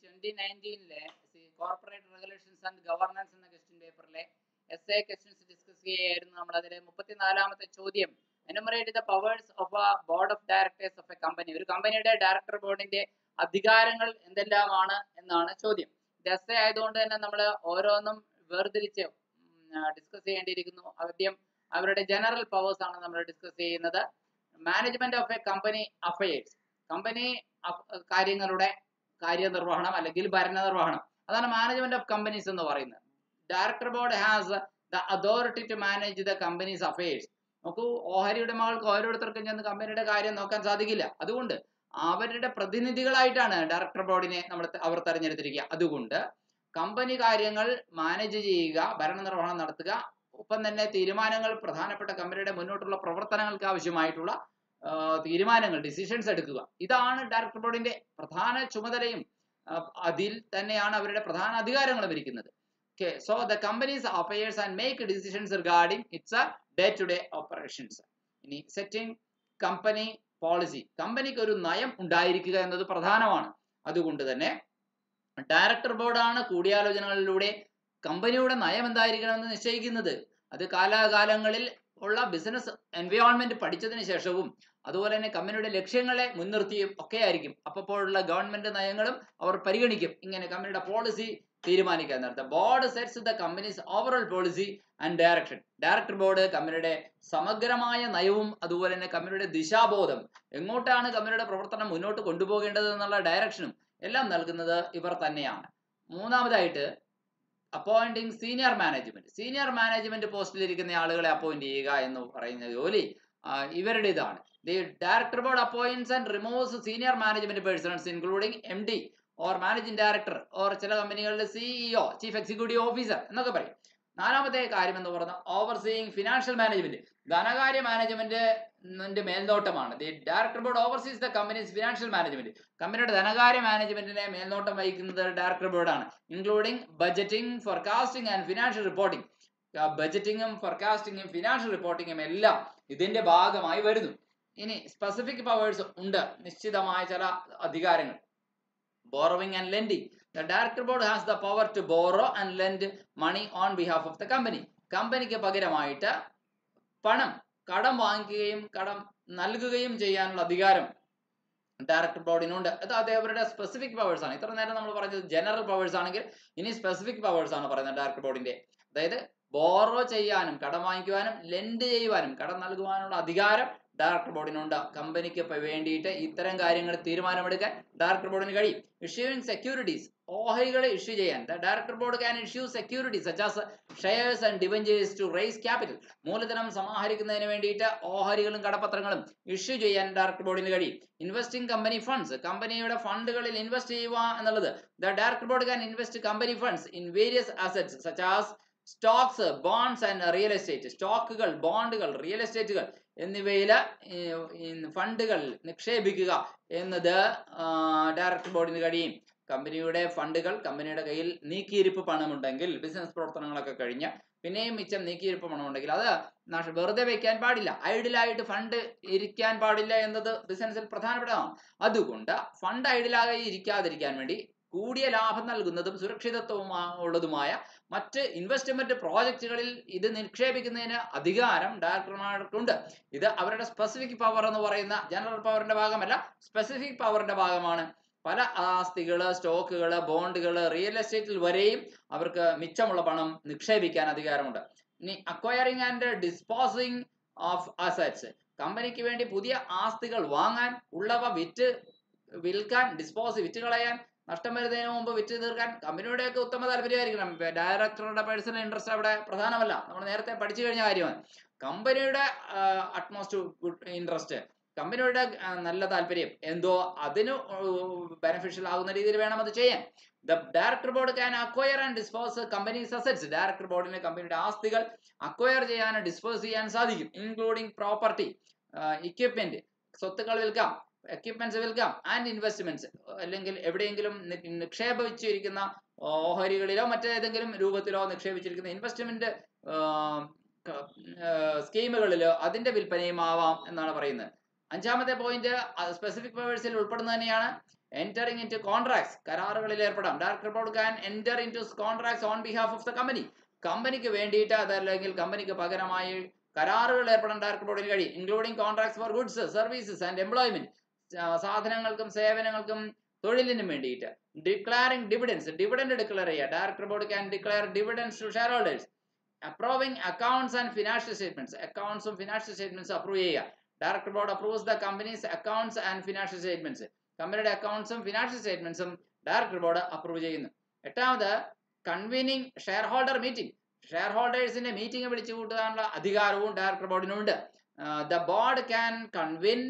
2019 corporate regulations and governance എന്ന question പേപ്പറിലെ SA questions discuss ചെയ്യുകയായിരുന്നു. നമ്മൾ അതിലെ 34ാമത്തെ ചോദ്യം, enumerate the powers of a board of directors of a company. ഒരു കമ്പനിയുടെ ഡയറക്ടർ ബോർഡിന്റെ അധികാരങ്ങൾ എന്തെല്ലാമാണ് എന്നാണ് ചോദ്യം. ഇത് എസ്എ ആയതുകൊണ്ട് തന്നെ നമ്മൾ ഓരോന്നും വേർതിരിച്ച് ഡിസ്കസ് ചെയ്യേണ്ടിയിരിക്കുന്നു. ആദ്യം അവരുടെ ജനറൽ പവേഴ്സ് ആണ് നമ്മൾ ഡിസ്കസ് ചെയ്യുന്നത്. Management of a company affairs, company കാര്യങ്ങളുടെ കാര്യനിർവഹണം അല്ലെങ്കിൽ ഭരണനിർവഹണം, അതാണ് മാനേജ്മെന്റ് ഓഫ് കമ്പനീസ് എന്ന് പറയുന്നത്. Director board has the authority to manage the company's affairs. നോക്കൂ, ഓഹരി ഉടമകൾക്ക് ഓരോരുത്തർക്കും ചെന്ന് കമ്പനിയുടെ കാര്യം നോക്കാൻ സാധിക്കില്ല. അതുകൊണ്ട് അവരുടെ പ്രതിനിധികളായിട്ടാണ് ഡയറക്ടർ ബോർഡിനെ അവർ തെരഞ്ഞെടുത്തിരിക്കുക. അതുകൊണ്ട് കമ്പനി കാര്യങ്ങൾ മാനേജ് ചെയ്യുക, ഭരണനിർവഹണം നടത്തുക, ഒപ്പം തന്നെ തീരുമാനങ്ങൾ, പ്രധാനപ്പെട്ട കമ്പനിയുടെ മുന്നോട്ടുള്ള പ്രവർത്തനങ്ങൾക്ക് ആവശ്യമായിട്ടുള്ള തീരുമാനങ്ങൾ, ഡിസിഷൻസ് എടുക്കുക. ഇതാണ് ഡയറക്ടർ ബോർഡിന്റെ പ്രധാന ചുമതലയും അതിൽ തന്നെയാണ് അവരുടെ പ്രധാന അധികാരങ്ങളും ഇരിക്കുന്നത്. So the company's affairs and make decisions regarding its day-to-day operations. ഇനി സെറ്റിംഗ് കമ്പനി പോളിസി, കമ്പനിക്ക് ഒരു നയം ഉണ്ടായിരിക്കുക എന്നത് പ്രധാനമാണ്. അതുകൊണ്ട് തന്നെ ഡയറക്ടർ ബോർഡാണ് കൂടിയാലോചനകളിലൂടെ കമ്പനിയുടെ നയം എന്തായിരിക്കണമെന്ന് നിശ്ചയിക്കുന്നത്. അത് കാലാകാലങ്ങളിൽ ഉള്ള ബിസിനസ് എൻവയോൺമെന്റ് പഠിച്ചതിന് ശേഷവും അതുപോലെ തന്നെ കമ്പനിയുടെ ലക്ഷ്യങ്ങളെ മുൻനിർത്തിയും ഒക്കെ ആയിരിക്കും. അപ്പോഴുള്ള ഗവൺമെന്റ് നയങ്ങളും അവർ പരിഗണിക്കും. ഇങ്ങനെ കമ്പനിയുടെ പോളിസി തീരുമാനിക്കാൻ നേരത്തെ board sets the companies overall policy and direction. Director board കമ്പനിയുടെ സമഗ്രമായ നയവും അതുപോലെ തന്നെ കമ്പനിയുടെ ദിശാബോധം, എങ്ങോട്ടാണ് കമ്പനിയുടെ പ്രവർത്തനം മുന്നോട്ട് കൊണ്ടുപോകേണ്ടത് എന്നുള്ള ഡയറക്ഷനും എല്ലാം നൽകുന്നത് ഇവർ തന്നെയാണ്. മൂന്നാമതായിട്ട് appointing senior management. Senior management പോസ്റ്റിൽ ഇരിക്കുന്ന ആളുകളെ അപ്പോയിന്റ് ചെയ്യുക എന്ന് പറയുന്ന ജോലി ഇവരുടേതാണ്. The director board appoints and removes senior management persons including MD or managing director or ചില കമ്പനികളിൽ CEO, ചീഫ് എക്സിക്യൂട്ടീവ് ഓഫീസർ എന്നൊക്കെ പറയും. നാലാമത്തെ കാര്യം എന്ന് പറയുന്നത് ഓവർസീയിങ് ഫിനാൻഷ്യൽ മാനേജ്മെന്റ്, ധനകാര്യ മാനേജ്മെന്റിന്റെ മേൽനോട്ടമാണ്. The director board oversees the company's financial management. കമ്പനിയുടെ ധനകാര്യ മാനേജ്മെന്റിനെ മേൽനോട്ടം വഹിക്കുന്നത് ഡയറക്ടർ ബോർഡാണ്. Including budgeting, forecasting and financial reporting. ബഡ്ജറ്റിംഗും ഫോർകാസ്റ്റിംഗും ഫിനാൻഷ്യൽ റിപ്പോർട്ടിംഗും എല്ലാം ഇതിന്റെ ഭാഗമായി വരുന്നു. ഇനി സ്പെസിഫിക് പവേഴ്സ് ഉണ്ട്, നിശ്ചിതമായ ചില അധികാരങ്ങൾ. Borrowing and lending. The director board has the power to borrow and lend money on behalf of the company. കമ്പനിക്ക് പകരമായിട്ട് പണം കടം വാങ്ങിക്കുകയും കടം നൽകുകയും ചെയ്യാനുള്ള അധികാരം ഡയറക്ടർ ബോർഡിനുണ്ട്. അത് അവരുടെ സ്പെസിഫിക് പവേഴ്സ് ആണ്. ഇത്ര നേരം നമ്മൾ പറഞ്ഞത് ജനറൽ പവേഴ്സ് ആണെങ്കിൽ ഇനി സ്പെസിഫിക് പവേഴ്സ് ആണ് പറയുന്നത് ഡയറക്ടർ ബോർഡിന്റെ. അതായത് ബോറോ ചെയ്യാനും കടം വാങ്ങിക്കുവാനും ലെൻഡ് ചെയ്യുവാനും കടം നൽകുവാനുള്ള അധികാരം ഡയറക്ടർ ബോർഡിനുണ്ട്. കമ്പനിക്ക് വേണ്ടിയിട്ട് ഇത്തരം കാര്യങ്ങൾ തീരുമാനമെടുക്കാൻ ഡയറക്ടർ ബോർഡിന് കഴിയും. ഇഷ്യൂയിങ് സെക്യൂരിറ്റീസ്, ഓഹരികളെ ഇഷ്യൂ ചെയ്യാൻ the director board can issue securities such as shares and debentures to raise capital. മൂലധനം സമാഹരിക്കുന്നതിന് വേണ്ടിയിട്ട് ഓഹരികളും കടപ്പത്രങ്ങളും ഇഷ്യൂ ചെയ്യാൻ ഡയറക്ടർ ബോർഡിന് കഴിയും. ഇൻവെസ്റ്റിംഗ് കമ്പനി ഫണ്ട്സ്, കമ്പനിയുടെ ഫണ്ടുകളിൽ ഇൻവെസ്റ്റ് ചെയ്യുക എന്നുള്ളത് the director board can invest company funds in various assets such as stocks, bonds and real estate. സ്റ്റോക്കുകൾ, ബോണ്ടുകൾ, റിയൽ എസ്റ്റേറ്റുകൾ എന്നിവയിൽ ഫണ്ടുകൾ നിക്ഷേപിക്കുക എന്നത് ഡയറക്ടർ ബോർഡിന് കഴിയും. കമ്പനിയുടെ ഫണ്ടുകൾ, കമ്പനിയുടെ കയ്യിൽ നീക്കിയിരിപ്പ് പണമുണ്ടെങ്കിൽ, ബിസിനസ് പ്രവർത്തനങ്ങളൊക്കെ കഴിഞ്ഞ് പിന്നെയും മിച്ചം നീക്കിയിരിപ്പ് പണമുണ്ടെങ്കിൽ അത് വെറുതെ വെക്കാൻ പാടില്ല. ഐഡിലായിട്ട് ഫണ്ട് ഇരിക്കാൻ പാടില്ല എന്നത് ബിസിനസ്സിൽ പ്രധാനപ്പെട്ടതാണ്. അതുകൊണ്ട് ഫണ്ട് ഐഡിലായി ഇരിക്കാതിരിക്കാൻ വേണ്ടി കൂടിയ ലാഭം നൽകുന്നതും സുരക്ഷിതത്വമുള്ളതുമായ മറ്റ് ഇൻവെസ്റ്റ്മെന്റ് പ്രോജക്റ്റുകളിൽ ഇത് നിക്ഷേപിക്കുന്നതിന് അധികാരം ഡയറക്ടർമാർക്കുണ്ട്. ഇത് അവരുടെ സ്പെസിഫിക് പവർ എന്ന് പറയുന്ന ജനറൽ പവറിന്റെ ഭാഗമല്ല, സ്പെസിഫിക് പവറിന്റെ ഭാഗമാണ്. പല ആസ്തികള്, സ്റ്റോക്കുകള്, ബോണ്ടുകള്, റിയൽ എസ്റ്റേറ്റിൽ വരെയും അവർക്ക് മിച്ചമുള്ള പണം നിക്ഷേപിക്കാൻ അധികാരമുണ്ട്. ഇനി acquiring and disposing of assets, കമ്പനിക്ക് വേണ്ടി പുതിയ ആസ്തികൾ വാങ്ങാൻ, ഉള്ളവ വിൽക്കാൻ, വിറ്റ് കളയാൻ, നഷ്ടം വരുന്നതിന് മുമ്പ് വിറ്റ് തീർക്കാൻ കമ്പനിയുടെയൊക്കെ ഉത്തമ താല്പര്യമായിരിക്കണം. ഡയറക്ടറുടെ പേഴ്സണൽ ഇൻട്രസ്റ്റ് അവിടെ പ്രധാനമല്ല, നമ്മൾ നേരത്തെ പഠിച്ചു കഴിഞ്ഞ കാര്യമാണ്. കമ്പനിയുടെ അറ്റ്മോസ്റ്റ് ഗുഡ് ഇൻട്രസ്റ്റ്, കമ്പനിയുടെ നല്ല താല്പര്യം എന്തോ അതിന് ബെനിഫിഷ്യൽ ആകുന്ന രീതിയിൽ വേണം അത് ചെയ്യാൻ. The director board can acquire and dispose companies assets. Director ബോർഡിന് കമ്പനിയുടെ ആസ്തികൾ അക്വയർ ചെയ്യാൻ, ഡിസ്പോസ് ചെയ്യാൻ സാധിക്കും. ഇൻക്ലൂഡിംഗ് പ്രോപ്പർട്ടി, ഇക്വിപ്മെന്റ്, സ്വത്തുക്കൾ വിൽക്കാം, എക്യുപ്മെന്റ്സ് വിൽക്കാം, ആൻഡ് ഇൻവെസ്റ്റ്മെന്റ്സ്, അല്ലെങ്കിൽ എവിടെയെങ്കിലും നിക്ഷേപിച്ചിരിക്കുന്ന ഓഹരികളിലോ മറ്റേതെങ്കിലും രൂപത്തിലോ നിക്ഷേപിച്ചിരിക്കുന്ന ഇൻവെസ്റ്റ്മെന്റ് സ്കീമുകളിലോ അതിന്റെ വിൽപ്പനയും ആവാം എന്നാണ് പറയുന്നത്. അഞ്ചാമത്തെ പോയിന്റ് സ്പെസിഫിക് പവേഴ്സിൽ ഉൾപ്പെടുന്നത് തന്നെയാണ്. entering into contracts, കരാറുകളിൽ ഏർപ്പെടാം. Director board can enter into contracts on behalf of the company. കമ്പനിക്ക് വേണ്ടിയിട്ട് അതല്ലെങ്കിൽ കമ്പനിക്ക് പകരമായി കരാറുകൾ ഏർപ്പെടാൻ ഡയറക്ടർ ബോർഡിന് കഴിയും. Including contracts for goods, services and employment, സാധനങ്ങൾക്കും സേവനങ്ങൾക്കും തൊഴിലിനും വേണ്ടിയിട്ട്. ഡിക്ലയറിംഗ് ഡിവിഡൻസ്, ഡിവിഡൻഡ് ഡിക്ലെയർ ചെയ്യുക. Director board can declare dividends to shareholders. Approving accounts and financial statements, അക്കൗണ്ട്സും ഫിനാൻഷ്യൽ സ്റ്റേറ്റ്മെന്റ്സ് അപ്രൂവ് ചെയ്യുക. Director board approves the company's accounts and financial statements. കമ്പനിയുടെ അക്കൗണ്ട്സും ഫിനാൻഷ്യൽ സ്റ്റേറ്റ്മെന്റ്സും ഡയറക്ടർ ബോർഡ് അപ്രൂവ് ചെയ്യുന്നു. എട്ടാമത് convening shareholder meeting, share ഹോൾഡേഴ്സിന്റെ meeting വിളിച്ചു കൂട്ടാനുള്ള അധികാരവും ഡയറക്ടർ ബോർഡിനുണ്ട്. The board can convene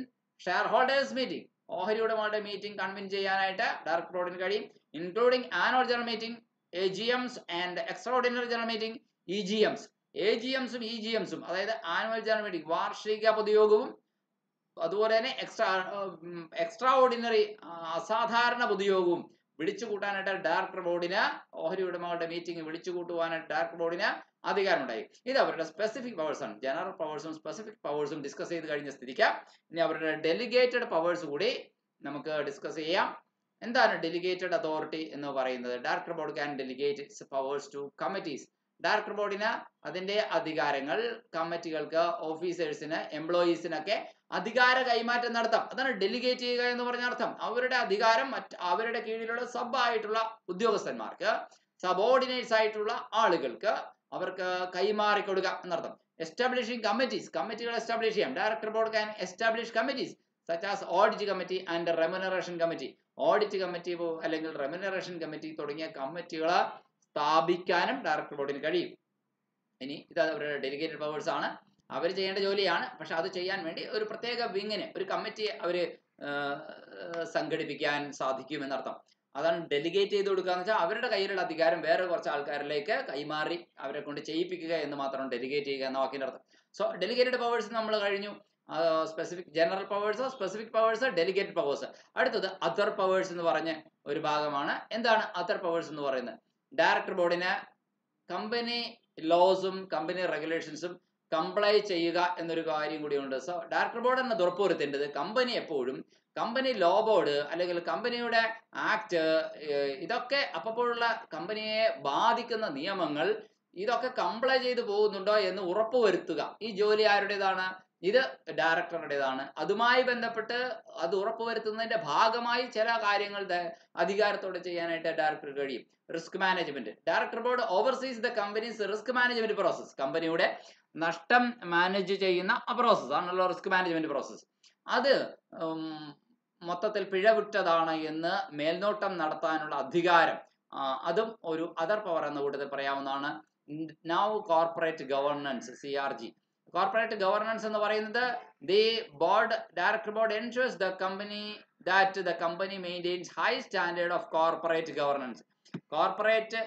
shareholders meeting, ഓഹരി ഉടമകളുടെ മീറ്റിംഗ് കൺവിൻ ചെയ്യാനായിട്ട് ഡയറക്ടർ ബോർഡിന് കഴിയും. Including annual general meeting, AGMs and extraordinary general meeting, EGMs. AGMസും EGMസും അതായത് ആനുവൽ ജനറൽ മീറ്റിംഗ് വാർഷിക പൊതുയോഗവും അതുപോലെ തന്നെ എക്സ്ട്രാ ഓർഡിനറി അസാധാരണ പൊതുയോഗവും വിളിച്ചു കൂട്ടാനായിട്ട് ഡയറക്ടർ ബോർഡിന്, ഓഹരി ഉടമകളുടെ മീറ്റിംഗ് വിളിച്ചു കൂട്ടുവാനായിട്ട് ഡയറക്ടർ ബോർഡിന് അധികാരമുണ്ടായി. ഇത് അവരുടെ സ്പെസിഫിക് പവേഴ്സ് ആണ്. ജനറൽ പവേഴ്സും സ്പെസിഫിക് പവേഴ്സും ഡിസ്കസ് ചെയ്ത് കഴിഞ്ഞ സ്ഥിതിക്ക് ഇനി അവരുടെ ഡെലിഗേറ്റഡ് പവേഴ്സ് കൂടി നമുക്ക് ഡിസ്കസ് ചെയ്യാം. എന്താണ് ഡെലിഗേറ്റഡ് അതോറിറ്റി എന്ന് പറയുന്നത്? Director board can delegate its powers to committees. Director ബോർഡിന് അതിന്റെ അധികാരങ്ങൾ കമ്മിറ്റികൾക്ക്, ഓഫീസേഴ്സിന്, എംപ്ലോയീസിനൊക്കെ അധികാര കൈമാറ്റം നടത്താം. അതാണ് ഡെലിഗേറ്റ് ചെയ്യുക എന്ന് പറഞ്ഞ അർത്ഥം. അവരുടെ അധികാരം അവരുടെ കീഴിലുള്ള സബ് ആയിട്ടുള്ള ഉദ്യോഗസ്ഥന്മാർക്ക്, സബോർഡിനേറ്റ്സ് ആയിട്ടുള്ള ആളുകൾക്ക് അവർക്ക് കൈമാറിക്കൊടുക്കുക എന്നർത്ഥം. എസ്റ്റാബ്ലിഷിംഗ് കമ്മിറ്റീസ്, കമ്മിറ്റികൾ എസ്റ്റാബ്ലിഷ് ചെയ്യാം. Director board can establish committees such as audit committee and remuneration committee. Audit committee അല്ലെങ്കിൽ റെമ്യൂണറേഷൻ കമ്മിറ്റി തുടങ്ങിയ കമ്മിറ്റികൾ സ്ഥാപിക്കാനും ഡയറക്ടർ ബോർഡിന് കഴിയും. ഇനി ഇത് അവരുടെ ഡെലിഗേറ്റഡ് പവേഴ്സ് ആണ്, അവർ ചെയ്യേണ്ട ജോലിയാണ്. പക്ഷെ അത് ചെയ്യാൻ വേണ്ടി ഒരു പ്രത്യേക വിങ്ങിന്, ഒരു കമ്മിറ്റിയെ അവർ സംഘടിപ്പിക്കാൻ സാധിക്കുമെന്നർത്ഥം. അതാണ് ഡെലിഗേറ്റ് ചെയ്ത് കൊടുക്കുക എന്ന് വെച്ചാൽ അവരുടെ കയ്യിലുള്ള അധികാരം വേറെ കുറച്ച് ആൾക്കാരിലേക്ക് കൈമാറി അവരെ കൊണ്ട് ചെയ്യിപ്പിക്കുക എന്ന് മാത്രം ഡെലിഗേറ്റ് ചെയ്യുക എന്ന വാക്കിന്റെ അർത്ഥം. സോ ഡെലിഗേറ്റഡ് പവേഴ്സ് നമ്മൾ കഴിഞ്ഞു. Specific general powers, specific powers, delegated powers. അടുത്തത് അതർ പവേഴ്സ് എന്ന് പറഞ്ഞ ഒരു ഭാഗമാണ്. എന്താണ് അതർ പവേഴ്സ് എന്ന് പറയുന്നത്? ഡയറക്ടർ ബോർഡിന് കമ്പനി ലോസും കമ്പനി റെഗുലേഷൻസും കംപ്ലൈ ചെയ്യുക എന്നൊരു കാര്യം കൂടിയുണ്ട്. സോ ഡയറക്ടർ ബോർഡ് എന്നത് ഉറപ്പുവരുത്തേണ്ടത് കമ്പനി എപ്പോഴും കമ്പനി ലോ ബോർഡ് അല്ലെങ്കിൽ കമ്പനിയുടെ ആക്ട്, ഇതൊക്കെ അപ്പോഴുള്ള കമ്പനിയെ ബാധിക്കുന്ന നിയമങ്ങൾ ഇതൊക്കെ കംപ്ലൈ ചെയ്തു പോകുന്നുണ്ടോ എന്ന് ഉറപ്പുവരുത്തുക. ഈ ജോലി ആരുടേതാണ്? ഇത് ഡയറക്ടറുടേതാണ്. അതുമായി ബന്ധപ്പെട്ട് അത് ഉറപ്പുവരുത്തുന്നതിന്റെ ഭാഗമായി ചില കാര്യങ്ങൾ അധികാരത്തോടെ ചെയ്യാനായിട്ട് ഡയറക്ടർ കഴിയും. Risk management, director board oversees the companies risk management process. കമ്പനിയുടെ നഷ്ടം മാനേജ് ചെയ്യുന്ന പ്രോസസ് ആണല്ലോ റിസ്ക് മാനേജ്മെന്റ് പ്രോസസ്. അത് മൊത്തത്തിൽ പിഴവിട്ടതാണ് എന്ന് മേൽനോട്ടം നടത്താനുള്ള അധികാരം, അതും ഒരു അതർ പവർ എന്ന കൂട്ടത്തിൽ പറയാവുന്നതാണ്. Now corporate governance, CRG. Corporate governance എന്ന് പറയുന്നത് the board, director board ensures the company that the company maintains high standard of corporate governance. Corporate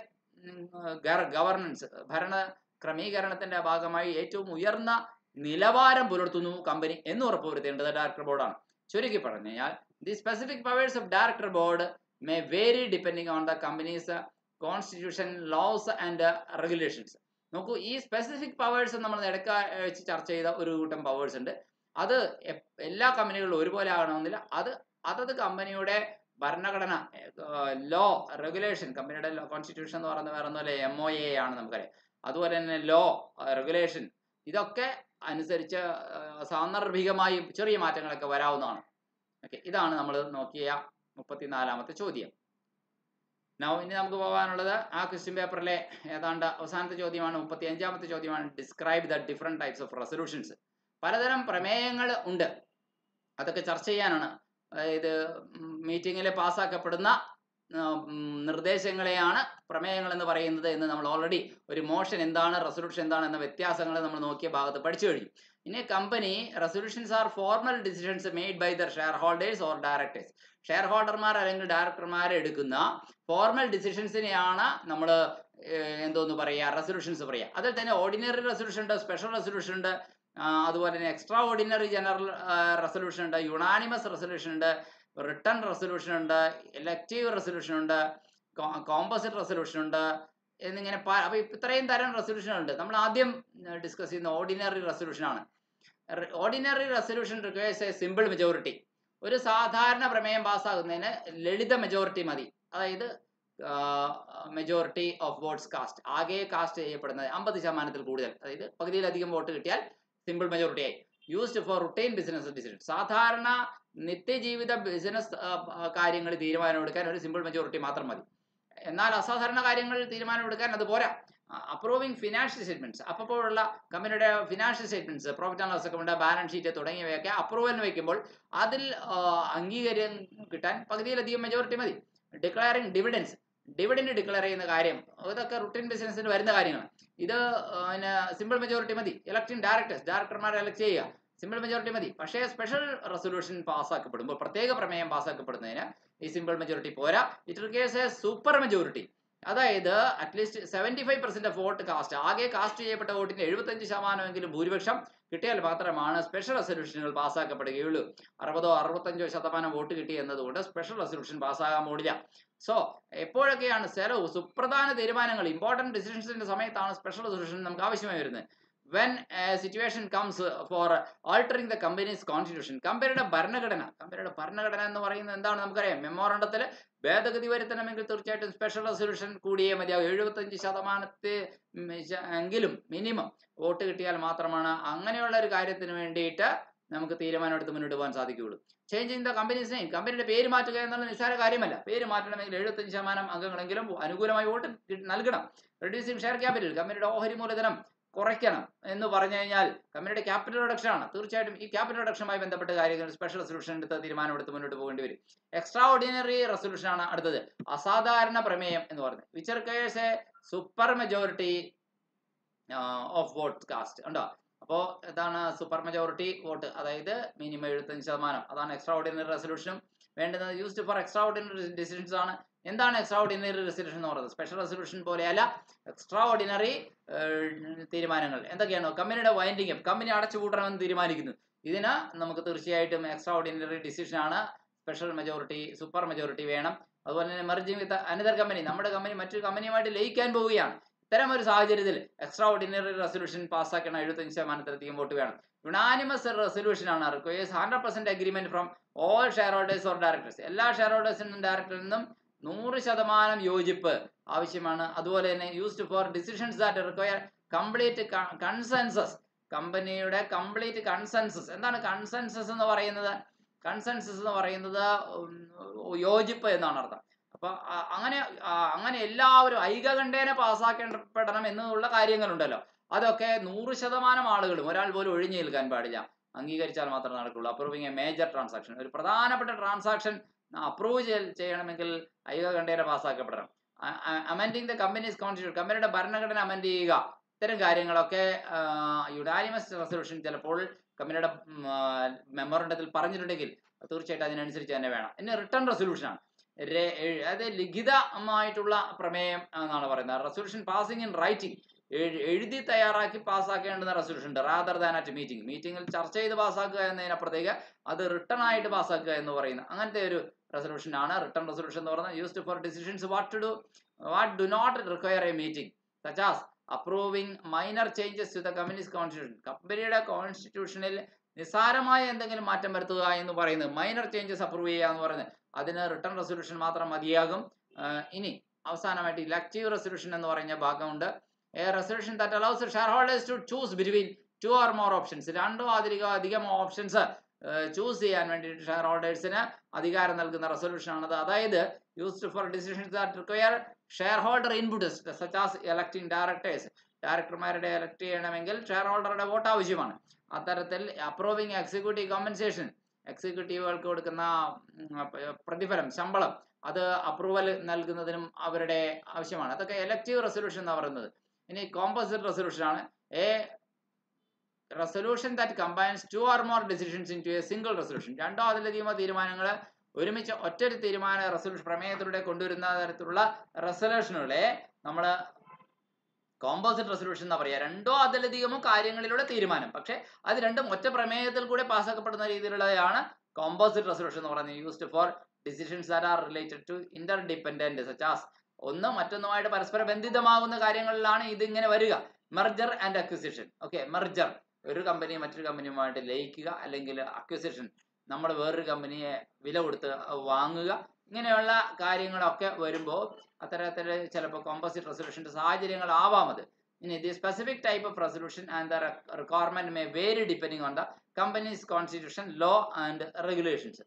governance, ഭരണ ക്രമീകരണത്തിന്റെ ഭാഗമായി ഏറ്റവും ഉയർന്ന നിലവാരം പുലർത്തുന്നു കമ്പനി എന്ന് ഉറപ്പുവരുത്തേണ്ടത് ഡയറക്ടർ ബോർഡാണ്. ചുരുക്കി പറഞ്ഞു കഴിഞ്ഞാൽ the specific powers of director board may vary depending on the company's constitution, laws and regulations. നോക്കൂ, ഈ സ്പെസിഫിക് പവേഴ്സ് നമ്മൾ ഇടയ്ക്ക് വെച്ച് ചർച്ച ചെയ്ത ഒരു കൂട്ടം പവേഴ്സ് ഉണ്ട്. അത് എല്ലാ കമ്പനികളിലും ഒരുപോലെ ആകണമെന്നില്ല. അത് അതത് കമ്പനിയുടെ ഭരണഘടന, ലോ, റെഗുലേഷൻ, കമ്പനിയുടെ കോൺസ്റ്റിറ്റ്യൂഷൻ എന്ന് പറയുന്നത് വേറെ ഒന്നുമല്ല, MOA ആണ് നമുക്കറിയാം. അതുപോലെ തന്നെ ലോ, റെഗുലേഷൻ, ഇതൊക്കെ അനുസരിച്ച് സാന്ദർഭികമായും ചെറിയ മാറ്റങ്ങളൊക്കെ വരാവുന്നതാണ്. ഓക്കെ, ഇതാണ് നമ്മൾ നോക്കിയ 34ാമത്തെ ചോദ്യം. ഇനി നമുക്ക് പോകാനുള്ളത് ആ ക്വസ്റ്റ്യൻ പേപ്പറിലെ ഏതാണ്ട് അവസാനത്തെ ചോദ്യമാണ്. 35ാമത്തെ ചോദ്യമാണ്. Describe the different types of resolutions. പലതരം പ്രമേയങ്ങൾ ഉണ്ട്, അതൊക്കെ ചർച്ച ചെയ്യാനാണ്. ഇത് മീറ്റിങ്ങിൽ പാസ്സാക്കപ്പെടുന്ന നിർദ്ദേശങ്ങളെയാണ് പ്രമേയങ്ങൾ എന്ന് പറയുന്നത് എന്ന് നമ്മൾ ഓൾറെഡി ഒരു മോഷൻ എന്താണ്, റെസൊല്യൂഷൻ എന്താണ് എന്ന വ്യത്യാസങ്ങൾ നമ്മൾ നോക്കിയ ഭാഗത്ത് പഠിച്ചു കഴിഞ്ഞു. ഇനി company resolutions are formal decisions made by the shareholders or directors. Share ഹോൾഡർമാർ അല്ലെങ്കിൽ ഡയറക്ടർമാർ എടുക്കുന്ന ഫോർമൽ ഡിസിഷൻസിനെയാണ് നമ്മൾ എന്തോന്ന് പറയുക, റെസൊല്യൂഷൻസ് പറയുക. അതിൽ തന്നെ ഓർഡിനറി റെസൊല്യൂഷൻ ഉണ്ട്, സ്പെഷ്യൽ റെസൊല്യൂഷൻ ഉണ്ട്, അതുപോലെ തന്നെ എക്സ്ട്രാ ഓർഡിനറി ജനറൽ റെസൊല്യൂഷൻ ഉണ്ട്, യുണാനിമസ് റെസൊല്യൂഷൻ ഉണ്ട്, റിട്ടേൺ റെസൊല്യൂഷൻ ഉണ്ട്, എലക്റ്റീവ് റെസൊല്യൂഷൻ ഉണ്ട്, കോമ്പോസിറ്റ് റെസൊല്യൂഷൻ ഉണ്ട് എന്നിങ്ങനെ. അപ്പോൾ ഇത്രയും തരം റെസൊല്യൂഷൻ ഉണ്ട്. നമ്മൾ ആദ്യം ഡിസ്കസ് ചെയ്യുന്ന ഓർഡിനറി റെസൊല്യൂഷൻ ആണ്. Ordinary resolution requires A simple majority. ഒരു സാധാരണ പ്രമേയം പാസ്സാകുന്നതിന് ലളിത മെജോറിറ്റി മതി. അതായത് മെജോറിറ്റി ഓഫ് വോട്ട്സ് കാസ്റ്റ്, ആകെ കാസ്റ്റ് ചെയ്യപ്പെടുന്നത് 50% കൂടുതൽ, അതായത് പകുതിയിലധികം വോട്ട് കിട്ടിയാൽ സിമ്പിൾ മെജോറിറ്റി ആയി. Used for routine business decision, സാധാരണ നിത്യജീവിത ബിസിനസ് കാര്യങ്ങൾ തീരുമാനമെടുക്കാൻ ഒരു സിമ്പിൾ മെജോറിറ്റി മാത്രം മതി. എന്നാൽ അസാധാരണ കാര്യങ്ങൾ തീരുമാനമെടുക്കാൻ അത് പോരാ. അപ്രൂവിങ് ഫിനാൻഷ്യൽ സ്റ്റേറ്റ്മെന്റ്സ്, അപ്പോഴുള്ള കമ്പനിയുടെ financial statements, profit and loss account, balance sheet തുടങ്ങിയവയൊക്കെ അപ്രൂവലിന് വയ്ക്കുമ്പോൾ അതിൽ അംഗീകാരം കിട്ടാൻ പകുതിയിലധികം മെജോറിറ്റി മതി. ഡിക്ലയറിംഗ് ഡിവിഡൻസ്, ഡിവിഡൻഡ് ഡിക്ലെയർ ചെയ്യുന്ന കാര്യം, ഇതൊക്കെ റുട്ടീൻ ബിസിനസ്സിന് വരുന്ന കാര്യങ്ങളാണ്. ഇത് പിന്നെ സിമ്പിൾ മെജോറിറ്റി മതി. ഇലക്ടിംഗ് ഡയറക്ടേഴ്സ്, ഡയറക്ടർമാരെ എലക്ട് ചെയ്യുക, സിമ്പിൾ മെജോറിറ്റി മതി. പക്ഷേ സ്പെഷ്യൽ റെസൊല്യൂഷൻ പാസ്സാക്കപ്പെടുമ്പോൾ, പ്രത്യേക പ്രമേയം പാസ്സാക്കപ്പെടുന്നതിന് ഈ സിമ്പിൾ മെജോറിറ്റി പോരാ. It requires a super majority, അതായത് അറ്റ്ലീസ്റ്റ് 75% ഓഫ് വോട്ട് കാസ്റ്റ്, ആകെ കാസ്റ്റ് ചെയ്യപ്പെട്ട വോട്ടിന്റെ 75% ഭൂരിപക്ഷം കിട്ടിയാൽ മാത്രമാണ് സ്പെഷ്യൽ റെസൊല്യൂഷനുകൾ പാസ്സാക്കപ്പെടുകയുള്ളൂ. 60 or 65% വോട്ട് കിട്ടി എന്നതുകൊണ്ട് സ്പെഷ്യൽ റെസൊല്യൂഷൻ പാസ്സാകാൻ പോടില്ല. സോ എപ്പോഴൊക്കെയാണ് സുപ്രധാന തീരുമാനങ്ങൾ, ഇമ്പോർട്ടന്റ് ഡിസിഷൻസിന്റെ സമയത്താണ് സ്പെഷ്യൽ റെസൊല്യൂഷൻ നമുക്ക് ആവശ്യമായി വരുന്നത്. when a situation comes for altering the company's constitution, കമ്പനിയുടെ ഭരണഘടന എന്ന് പറയുന്നത് എന്താണ് നമുക്കറിയാം. മെമ്മോറണ്ടത്തിൽ ഭേദഗതി വരുത്തണമെങ്കിൽ തീർച്ചയായിട്ടും സ്പെഷ്യൽ റെസൊല്യൂഷൻ കൂടിയേ മതിയാകും. 75% എങ്കിലും മിനിമം വോട്ട് കിട്ടിയാൽ മാത്രമാണ് അങ്ങനെയുള്ള ഒരു കാര്യത്തിന് വേണ്ടിയിട്ട് നമുക്ക് തീരുമാനമെടുത്ത് മുന്നോട്ട് പോകാൻ സാധിക്കുകയുള്ളൂ. ചേഞ്ചിങ് ദ കമ്പനീസ് നെയിം, കമ്പനിയുടെ പേര് മാറ്റുക എന്നുള്ള നിസ്സാര കാര്യമല്ല. പേര് മാറ്റണമെങ്കിൽ 75% അംഗങ്ങളെങ്കിലും അനുകൂലമായി വോട്ട് നൽകണം. റെഡ്യൂസിങ് ഷെയർ ക്യാപിറ്റൽ, കമ്പനിയുടെ ഓഹരി മൂലധനം കുറയ്ക്കണം എന്ന് പറഞ്ഞു കഴിഞ്ഞാൽ കമ്പനിയുടെ ക്യാപിറ്റൽ റിഡക്ഷൻ ആണ്. തീർച്ചയായിട്ടും ഈ ക്യാപിറ്റൽ റിഡക്ഷനുമായി ബന്ധപ്പെട്ട കാര്യങ്ങൾ സ്പെഷ്യൽ റെസൊല്യൂഷൻ എടുത്ത് തീരുമാനമെടുത്ത് മുന്നോട്ട് പോകേണ്ടി വരും. എക്സ്ട്രാ ഓർഡിനറി റെസൊല്യൂഷൻ ആണ് അടുത്തത്, അസാധാരണ പ്രമേയം എന്ന് പറയുന്നത്. Which requires a super majority of vote cast ഉണ്ടോ. അപ്പോൾ ഇതാണ് സൂപ്പർ മെജോറിറ്റി വോട്ട്, അതായത് മിനിമം 75%. അതാണ് എക്സ്ട്രാ ഓർഡിനറി റെസൊല്യൂഷനും വേണ്ടുന്നത്. Used for extraordinary decisions ആണ്. എന്താണ് എക്സ്ട്രാ ഓർഡിനറി റെസൊല്യൂഷൻ എന്ന് പറയുന്നത്? സ്പെഷ്യൽ റെസൊല്യൂഷൻ പോലെയല്ല, എക്സ്ട്രാ ഓർഡിനറി തീരുമാനങ്ങൾ. എന്തൊക്കെയാണ്? കമ്പനിയുടെ വൈൻഡിങ് അപ്പ്, കമ്പനി അടച്ചുപൂട്ടണമെന്ന് തീരുമാനിക്കുന്നു. ഇതിന് നമുക്ക് തീർച്ചയായിട്ടും എക്സ്ട്രാ ഓർഡിനറി ഡിസിഷൻ ആണ്. സ്പെഷ്യൽ മെജോറിറ്റി, സൂപ്പർ മെജോറിറ്റി വേണം. അതുപോലെ തന്നെ മെർജിങ് വിത്ത് അനദർ കമ്പനി, നമ്മുടെ കമ്പനി മറ്റൊരു കമ്പനിയുമായിട്ട് ലയിക്കാൻ പോവുകയാണ്. ഇത്തരം ഒരു സാഹചര്യത്തിൽ എക്സ്ട്രാ ഓർഡിനറി റെസൊല്യൂഷൻ പാസ്സാക്കണം. 75%-ലധികം വോട്ട് വേണം. യുണാനിമസ് റെസൊല്യൂഷൻ ആണ്. Requires 100% agreement from all share holders or directors, എല്ലാ ഷെയർ ഹോൾഡേഴ്സിനും ഡയറക്ടറിൽ നിന്നും 100% യോജിപ്പ് ആവശ്യമാണ്. അതുപോലെ തന്നെ used for decisions that require complete consensus, കമ്പനിയുടെ കംപ്ലീറ്റ് കൺസെൻസസ്. എന്താണ് കൺസെൻസസ് എന്ന് പറയുന്നത്? കൺസെൻസസ് എന്ന് പറയുന്നത് യോജിപ്പ് എന്നാണ് അർത്ഥം. അപ്പൊ അങ്ങനെ എല്ലാവരും ഐകകണ്ഠേന പാസ്സാക്കപ്പെടണം എന്നുള്ള കാര്യങ്ങളുണ്ടല്ലോ, അതൊക്കെ 100% ആളുകളും, ഒരാൾ പോലും ഒഴിഞ്ഞു നിൽക്കാൻ പാടില്ല, അംഗീകരിച്ചാൽ മാത്രമേ നടക്കുള്ളൂ. അപ്രൂവിങ് എ മേജർ ട്രാൻസാക്ഷൻ, ഒരു പ്രധാനപ്പെട്ട ട്രാൻസാക്ഷൻ അപ്രൂവ് ചെയ്യണമെങ്കിൽ ഐകകണ്ഠേന പാസ്സാക്കപ്പെടണം. അമെൻഡിങ് ദ കമ്പനീസ് കോൺസ്റ്റിറ്റ്യൂഷൻ, കമ്പനിയുടെ ഭരണഘടന അമെൻഡ് ചെയ്യുക, ഇത്തരം കാര്യങ്ങളൊക്കെ യുനാനിമസ് റെസൊല്യൂഷൻ ചിലപ്പോൾ കമ്പനിയുടെ മെമ്മോറണ്ടത്തിൽ പറഞ്ഞിട്ടുണ്ടെങ്കിൽ തീർച്ചയായിട്ടും അതിനനുസരിച്ച് തന്നെ വേണം. ഇനി റിട്ടേൺ റെസൊല്യൂഷൻ ആണ്. അതായത് ലിഖിതമായിട്ടുള്ള പ്രമേയം എന്നാണ് പറയുന്നത്. റെസൊല്യൂഷൻ പാസിംഗ് ഇൻ റൈറ്റിംഗ്, എഴുതി തയ്യാറാക്കി പാസ്സാക്കേണ്ടുന്ന റെസൊല്യൂഷൻ ഉണ്ട്. റാദർ ദാൻ അറ്റ് മീറ്റിംഗിൽ ചർച്ച ചെയ്ത് പാസ്സാക്കുക എന്നതിനപ്പുറത്തേക്ക് അത് റിട്ടേൺ ആയിട്ട് പാസ്സാക്കുക എന്ന് പറയുന്ന അങ്ങനത്തെ ഒരു റെസൊല്യൂഷൻ ആണ് റിട്ടേൺ റെസൊല്യൂഷൻ എന്ന് പറയുന്നത്. Used for decisions what do not require a meeting, such as approving minor changes to the company's constitution, കമ്പനിയുടെ കോൺസ്റ്റിറ്റ്യൂഷനിൽ നിസ്സാരമായ എന്തെങ്കിലും മാറ്റം വരുത്തുക എന്ന് പറയുന്നത്, മൈനർ ചേഞ്ചസ് അപ്രൂവ് ചെയ്യുക എന്ന് പറയുന്നത്, അതിന് റിട്ടേൺ റെസൊല്യൂഷൻ മാത്രം മതിയാകും. ഇനി അവസാനമായിട്ട് ഇലക്റ്റീവ് റെസൊല്യൂഷൻ എന്ന് പറഞ്ഞ ഭാഗമുണ്ട്. A resolution that allows the shareholders to choose between 2 or more options, 2 അധികം ഓപ്ഷൻസ് ചൂസ് ചെയ്യാൻ വേണ്ടിയിട്ട് ഷെയർ ഹോൾഡേഴ്സിന് അധികാരം നൽകുന്ന റെസൊല്യൂഷൻ ആണത്. അതായത് used for decisions that require shareholder input such as electing directors, ഡയറക്ടർമാരുടെ എലക്ട് ചെയ്യണമെങ്കിൽ ഷെയർ ഹോൾഡറുടെ വോട്ട് ആവശ്യമാണ്. അത്തരത്തിൽ അപ്രൂവിങ് എക്സിക്യൂട്ടീവ് കോമ്പൻസേഷൻ, എക്സിക്യൂട്ടീവുകൾക്ക് കൊടുക്കുന്ന പ്രതിഫലം, ശമ്പളം, അത് അപ്രൂവൽ നൽകുന്നതിനും അവരുടെ ആവശ്യമാണ്. അതൊക്കെ എലക്റ്റീവ് റെസൊല്യൂഷൻ എന്ന് പറയുന്നത്. ഇനി കോമ്പോസിറ്റ് റെസൊല്യൂഷൻ ആണ്. A resolution that combines 2 or more decisions into a single resolution, 2 or അതിലധികമോ തീരുമാനങ്ങൾ ഒരുമിച്ച് ഒറ്റൊരു തീരുമാന റെസൊല്യൂഷൻ പ്രമേയത്തിലൂടെ കൊണ്ടുവരുന്ന തരത്തിലുള്ള റെസൊല്യൂഷനുകളെ നമ്മൾ കോമ്പോസിറ്റ് റെസൊല്യൂഷൻ എന്ന് പറയുക. 2 or അതിലധികമോ കാര്യങ്ങളിലൂടെ തീരുമാനം, പക്ഷെ അത് രണ്ടും ഒറ്റ പ്രമേയത്തിൽ കൂടെ പാസ്സാക്കപ്പെടുന്ന രീതിയിലുള്ളതാണ് കോമ്പോസിറ്റ് റെസൊല്യൂഷൻ എന്ന് പറയുന്നത്. Used for decisions that are related to interdependent such as, ഒന്ന് മറ്റൊന്നുമായിട്ട് പരസ്പര ബന്ധിതമാകുന്ന കാര്യങ്ങളിലാണ് ഇതിങ്ങനെ വരിക. Merger and acquisition. Okay, merger, ഒരു കമ്പനി മറ്റൊരു കമ്പനിയുമായിട്ട് ലയിക്കുക, അല്ലെങ്കിൽ അക്വിസിഷൻ നമ്മൾ വേറൊരു കമ്പനിയെ വില കൊടുത്ത് വാങ്ങുക, ഇങ്ങനെയുള്ള കാര്യങ്ങളൊക്കെ വരുമ്പോൾ അത്തരത്തിൽ ചിലപ്പോൾ കോമ്പോസിറ്റ് റെസൊല്യൂഷൻ്റെ സാഹചര്യങ്ങളാവാം അത്. ഇനി the specific type of resolution and the requirement may vary depending on the company's constitution, law and regulations.